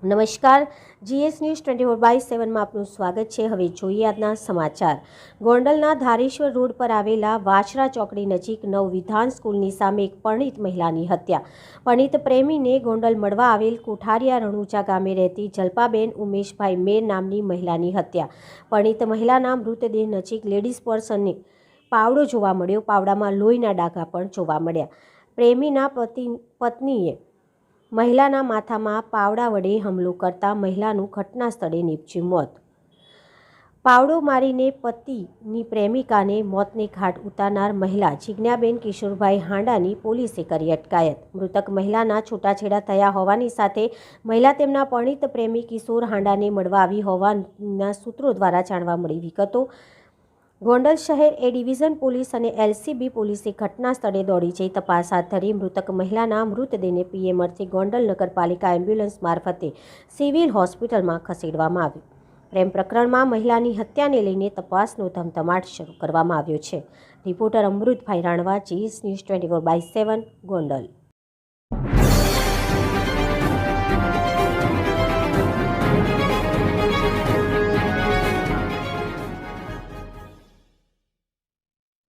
નમસ્કાર, GS news 24/7 માં આપનું સ્વાગત છે। હવે જોઈએ આજના સમાચાર। ગોંડલના ધારેશ્વર રોડ પર આવેલા વાછરા ચોકડી નજીક નવવિધાન સ્કૂલની સામે એક પરિણીત મહિલાની હત્યા। પરિણીત પ્રેમીને ગોંડલ મળવા આવેલ કોઠારિયા રણુજા ગામે રહેતી જલ્પાબેન ઉમેશભાઈ મેર નામની મહિલાની હત્યા। પરિણીત મહિલાના મૃતદેહ નજીક લેડીઝ પર્સ અને પાવડો જોવા મળ્યો। પાવડામાં લોહીના ડાઘા પણ જોવા મળ્યા। પ્રેમીના પત્નીએ મહિલાના માથામાં પાવડા વડે હુમલો કરતા મહિલાનું ઘટના સ્થળે નીપજ્યું મોત। પાવડો મારીને પતિની પ્રેમિકાને મોતને ઘાટ ઉતારનાર મહિલા જિજ્ઞાબેન કિશોરભાઈ હાંડાની પોલીસે કરી અટકાયત। મૃતક મહિલાના છૂટાછેડા થયા હોવાની સાથે મહિલા તેમના પરિણીત પ્રેમી કિશોર હાંડાને મળવા આવી હોવાના સૂત્રો દ્વારા જાણવા મળી વિગતો। ગોંડલ શહેર એ ડિવિઝન પોલીસ અને LCB પોલીસે ઘટના સ્થળે દોડી જઈ તપાસ હાથ ધરી મૃતક મહિલાના મૃતદેહને PM અર્થે ગોંડલ નગરપાલિકા એમ્બ્યુલન્સ મારફતે સિવિલ હોસ્પિટલમાં ખસેડવામાં આવ્યો। પ્રેમ પ્રકરણમાં મહિલાની હત્યાને લઈને તપાસનો ધમધમાટ શરૂ કરવામાં આવ્યો છે। Reporter Amrutbhai Ranva, GS news 24/7 Gondal.